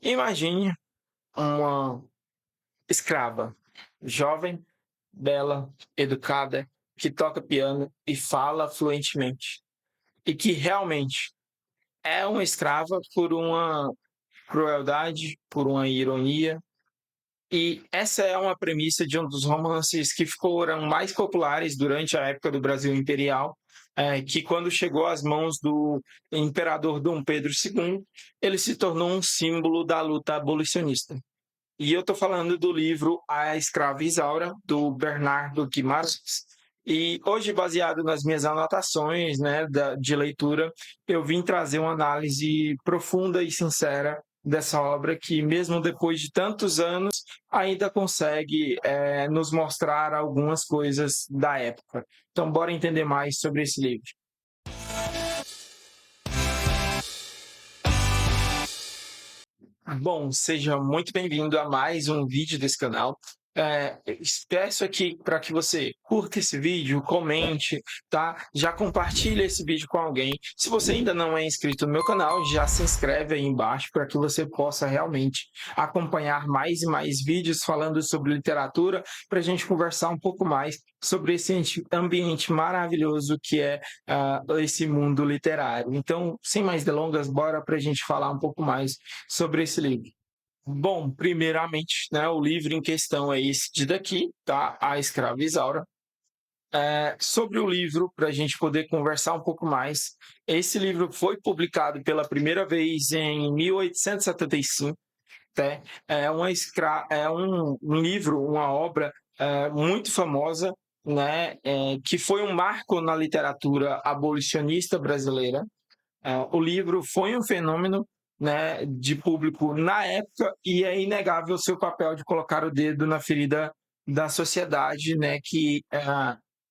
Imagine uma escrava, jovem, bela, educada, que toca piano e fala fluentemente, e que realmente é uma escrava por uma crueldade, por uma ironia. E essa é uma premissa de um dos romances que foram mais populares durante a época do Brasil Imperial, que quando chegou às mãos do imperador Dom Pedro II, ele se tornou um símbolo da luta abolicionista. E eu estou falando do livro A Escrava Isaura, do Bernardo Guimarães. E hoje, baseado nas minhas anotações, né, de leitura, eu vim trazer uma análise profunda e sincera dessa obra que, mesmo depois de tantos anos, ainda consegue nos mostrar algumas coisas da época. Então, bora entender mais sobre esse livro. Bom, seja muito bem-vindo a mais um vídeo desse canal. Peço aqui para que você curta esse vídeo, comente, tá? Já compartilhe esse vídeo com alguém. Se você ainda não é inscrito no meu canal, já se inscreve aí embaixo para que você possa realmente acompanhar mais e mais vídeos falando sobre literatura, para a gente conversar um pouco mais sobre esse ambiente maravilhoso que é esse mundo literário. Então, sem mais delongas, bora para a gente falar um pouco mais sobre esse livro. Bom, primeiramente, né, o livro em questão é esse daqui, tá? A Escrava Isaura. Sobre o livro, para a gente poder conversar um pouco mais, esse livro foi publicado pela primeira vez em 1875, tá? É um livro, uma obra muito famosa, né, que foi um marco na literatura abolicionista brasileira. O livro foi um fenômeno, né, de público na época e é inegável o seu papel de colocar o dedo na ferida da sociedade, né, que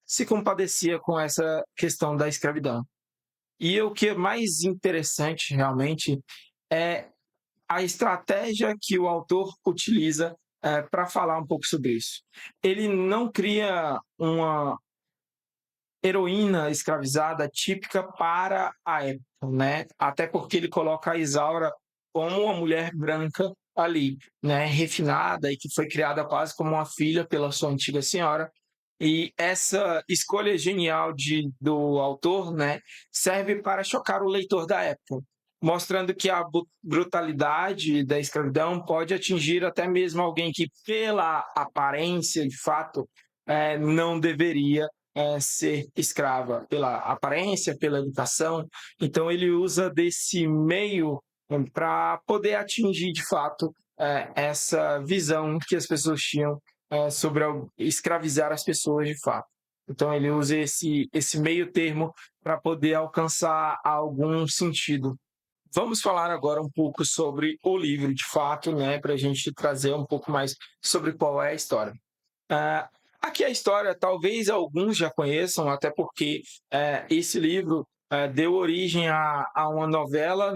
se compadecia com essa questão da escravidão. E o que é mais interessante realmente é a estratégia que o autor utiliza para falar um pouco sobre isso. Ele não cria uma heroína escravizada típica para a época, né? Até porque ele coloca a Isaura como uma mulher branca ali, né? Refinada e que foi criada quase como uma filha pela sua antiga senhora. E essa escolha genial do autor, né, serve para chocar o leitor da época, mostrando que a brutalidade da escravidão pode atingir até mesmo alguém que, pela aparência, de fato, não deveria ser escrava, pela aparência, pela educação. Então, ele usa desse meio para poder atingir, de fato, essa visão que as pessoas tinham sobre escravizar as pessoas de fato. Então ele usa esse meio termo para poder alcançar algum sentido. Vamos falar agora um pouco sobre o livro de fato, né, para a gente trazer um pouco mais sobre qual é a história. Aqui a história, talvez alguns já conheçam, até porque esse livro deu origem a uma novela,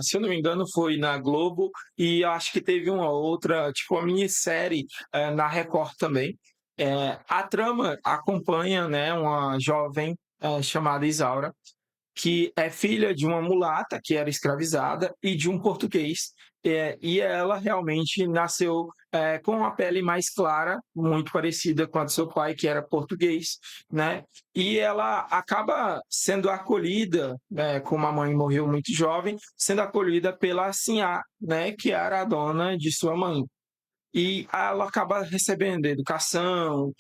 se eu não me engano, foi na Globo, e acho que teve uma outra, tipo uma minissérie na Record também. A trama acompanha, né, uma jovem chamada Isaura, que é filha de uma mulata que era escravizada e de um português. E ela realmente nasceu com a pele mais clara, muito parecida com a do seu pai, que era português, né? E ela acaba sendo acolhida, né, como a mãe morreu muito jovem, sendo acolhida pela Sinhá, né, que era a dona de sua mãe. E ela acaba recebendo educação,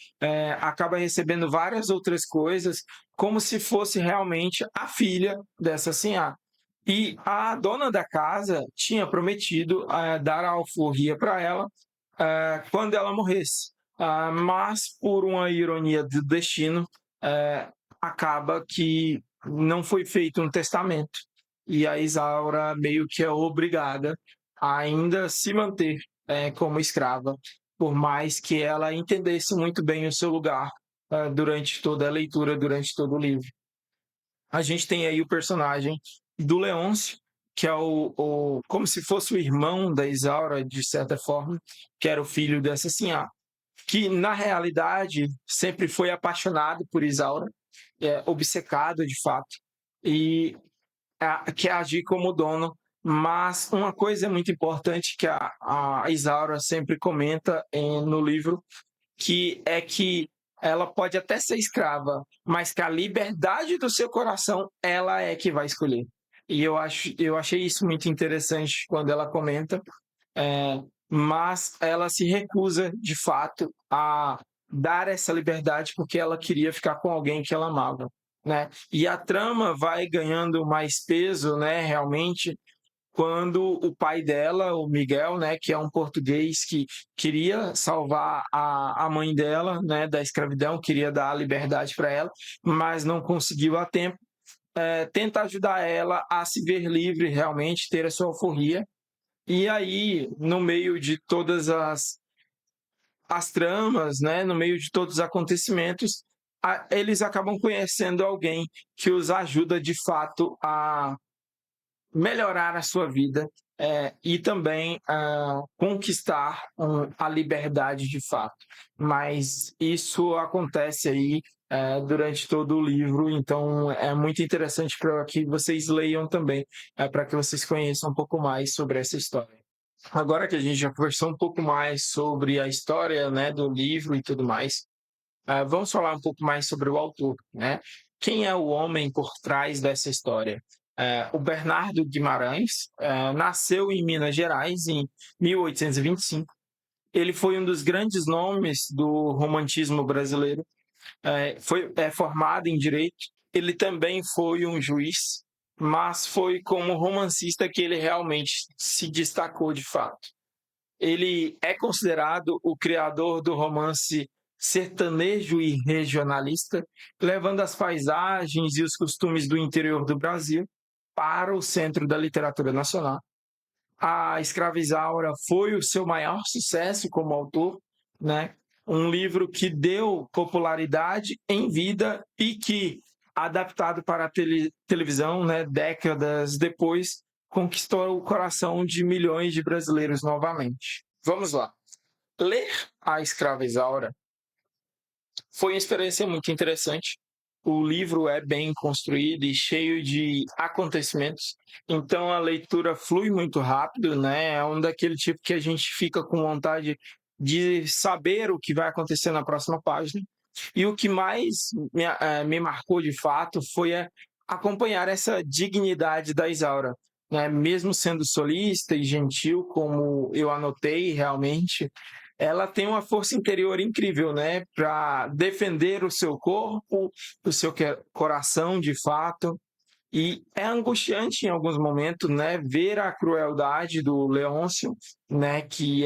acaba recebendo várias outras coisas, como se fosse realmente a filha dessa senhora. E a dona da casa tinha prometido dar a alforria para ela quando ela morresse. Mas, por uma ironia do destino, acaba que não foi feito um testamento. E a Isaura meio que é obrigada a ainda se manter como escrava, por mais que ela entendesse muito bem o seu lugar durante toda a leitura, durante todo o livro. A gente tem aí o personagem do Leôncio, que é como se fosse o irmão da Isaura, de certa forma, que era o filho dessa senhora, que na realidade sempre foi apaixonado por Isaura, obcecado de fato, e quer agir como dono Mas uma coisa muito importante que a Isaura sempre comenta no livro, que ela pode até ser escrava, mas que a liberdade do seu coração, ela é que vai escolher. E eu achei isso muito interessante quando ela comenta, é, mas ela se recusa, de fato, a dar essa liberdade porque ela queria ficar com alguém que ela amava, né? E a trama vai ganhando mais peso, né, realmente, quando o pai dela, o Miguel, né, que é um português que queria salvar a mãe dela, né, da escravidão, queria dar a liberdade para ela, mas não conseguiu a tempo, tenta ajudar ela a se ver livre realmente, ter a sua alforria. E aí, no meio de todas as tramas, né, no meio de todos os acontecimentos, eles acabam conhecendo alguém que os ajuda de fato a melhorar a sua vida, e também conquistar a liberdade de fato. Mas isso acontece aí durante todo o livro, então é muito interessante para que vocês leiam também, para que vocês conheçam um pouco mais sobre essa história. Agora que a gente já conversou um pouco mais sobre a história, né, do livro e tudo mais, vamos falar um pouco mais sobre o autor, né? Quem é o homem por trás dessa história? O Bernardo Guimarães nasceu em Minas Gerais em 1825. Ele foi um dos grandes nomes do romantismo brasileiro. Foi formado em direito. Ele também foi um juiz, mas foi como romancista que ele realmente se destacou de fato. Ele é considerado o criador do romance sertanejo e regionalista, levando as paisagens e os costumes do interior do Brasil para o centro da literatura nacional. A Escravizaura foi o seu maior sucesso como autor, né? Um livro que deu popularidade em vida e que, adaptado para a televisão, né, décadas depois, conquistou o coração de milhões de brasileiros novamente. Vamos lá. Ler A Escrava Isaura foi uma experiência muito interessante. O livro é bem construído e cheio de acontecimentos, então a leitura flui muito rápido, né? É um daquele tipo que a gente fica com vontade de saber o que vai acontecer na próxima página. E o que mais me marcou de fato foi acompanhar essa dignidade da Isaura, né? Mesmo sendo solista e gentil, como eu anotei realmente, ela tem uma força interior incrível, né, para defender o seu corpo, o seu coração, de fato. E é angustiante em alguns momentos, né, ver a crueldade do Leôncio, né, que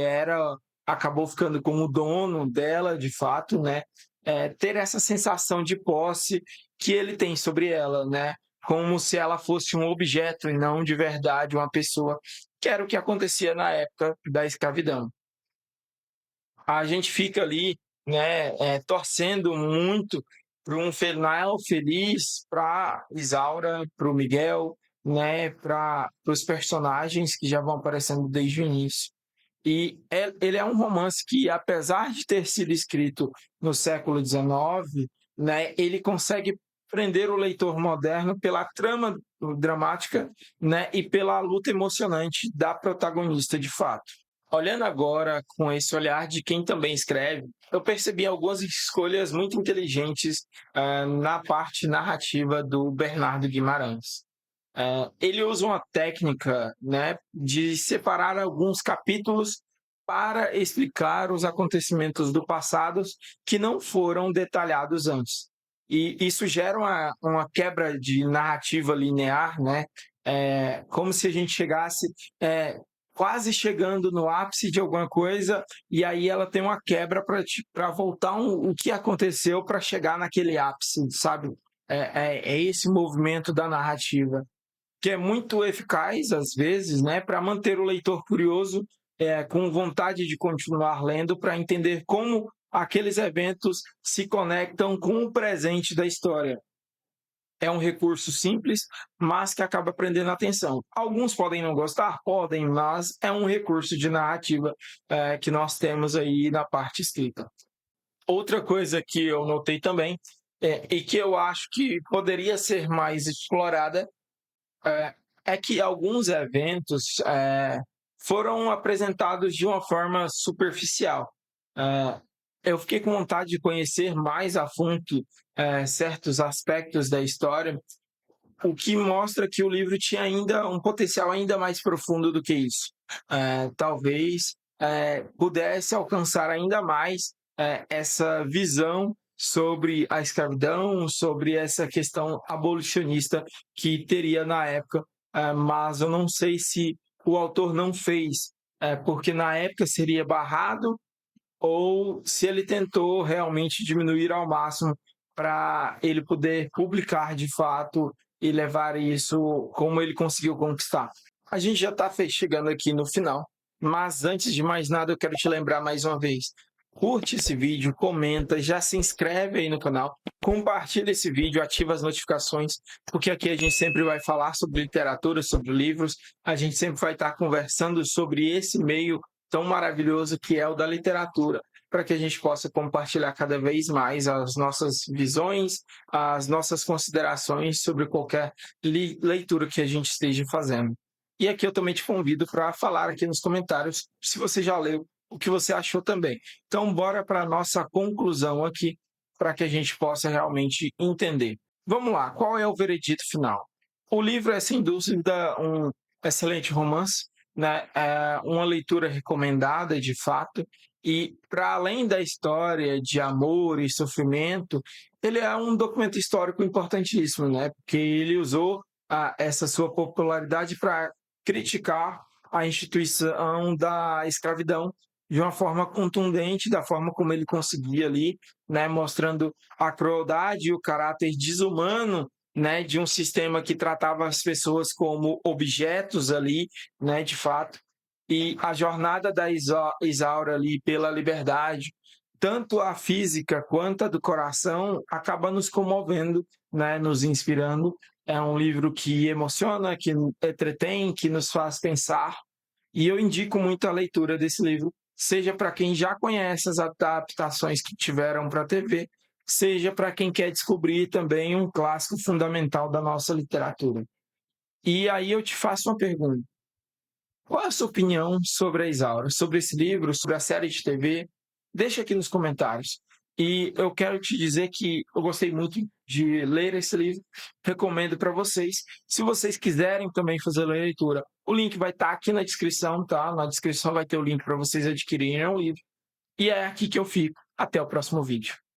acabou ficando como dono dela, de fato, né, ter essa sensação de posse que ele tem sobre ela, né, como se ela fosse um objeto e não de verdade uma pessoa, que era o que acontecia na época da escravidão. A gente fica ali, né, torcendo muito para um final feliz para Isaura, para o Miguel, né, para os personagens que já vão aparecendo desde o início. E ele é um romance que, apesar de ter sido escrito no século XIX, né, ele consegue prender o leitor moderno pela trama dramática, né, e pela luta emocionante da protagonista de fato. Olhando agora com esse olhar de quem também escreve, eu percebi algumas escolhas muito inteligentes na parte narrativa do Bernardo Guimarães. Ele usa uma técnica, né, de separar alguns capítulos para explicar os acontecimentos do passado que não foram detalhados antes. E isso gera uma quebra de narrativa linear, né? Como se a gente chegasse quase chegando no ápice de alguma coisa, e aí ela tem uma quebra para voltar o que aconteceu para chegar naquele ápice, sabe? É esse movimento da narrativa que é muito eficaz, às vezes, né, para manter o leitor curioso, com vontade de continuar lendo, para entender como aqueles eventos se conectam com o presente da história. É um recurso simples, mas que acaba prendendo a atenção. Alguns podem não gostar, podem, mas é um recurso de narrativa que nós temos aí na parte escrita. Outra coisa que eu notei também, e que eu acho que poderia ser mais explorada, é, é que alguns eventos foram apresentados de uma forma superficial. É, eu fiquei com vontade de conhecer mais a fundo certos aspectos da história, o que mostra que o livro tinha ainda um potencial ainda mais profundo do que isso. Talvez pudesse alcançar ainda mais essa visão sobre a escravidão, sobre essa questão abolicionista que teria na época, mas eu não sei se o autor não fez, porque na época seria barrado ou se ele tentou realmente diminuir ao máximo para ele poder publicar de fato e levar isso como ele conseguiu conquistar. A gente já está chegando aqui no final, mas antes de mais nada eu quero te lembrar mais uma vez, curte esse vídeo, comenta, já se inscreve aí no canal, compartilha esse vídeo, ativa as notificações, porque aqui a gente sempre vai falar sobre literatura, sobre livros, a gente sempre vai estar conversando sobre esse meio tão maravilhoso que é o da literatura, para que a gente possa compartilhar cada vez mais as nossas visões, as nossas considerações sobre qualquer leitura que a gente esteja fazendo. E aqui eu também te convido para falar aqui nos comentários se você já leu, o que você achou também. Então, bora para a nossa conclusão aqui, para que a gente possa realmente entender. Vamos lá, qual é o veredito final? O livro é, sem dúvida, um excelente romance, né? É uma leitura recomendada, de fato, e para além da história de amor e sofrimento, ele é um documento histórico importantíssimo, né? Porque ele usou essa sua popularidade para criticar a instituição da escravidão de uma forma contundente, da forma como ele conseguia ali, né? Mostrando a crueldade e o caráter desumano, né, de um sistema que tratava as pessoas como objetos ali, né, de fato, e a jornada da Isaura ali pela liberdade, tanto a física quanto a do coração, acaba nos comovendo, né, nos inspirando. É um livro que emociona, que entretém, que nos faz pensar, e eu indico muito a leitura desse livro, seja para quem já conhece as adaptações que tiveram para a TV, seja para quem quer descobrir também um clássico fundamental da nossa literatura. E aí eu te faço uma pergunta. Qual é a sua opinião sobre a Isaura, sobre esse livro, sobre a série de TV? Deixa aqui nos comentários. E eu quero te dizer que eu gostei muito de ler esse livro, recomendo para vocês. Se vocês quiserem também fazer a leitura, o link vai estar aqui na descrição, tá? Na descrição vai ter o link para vocês adquirirem o livro. E é aqui que eu fico. Até o próximo vídeo.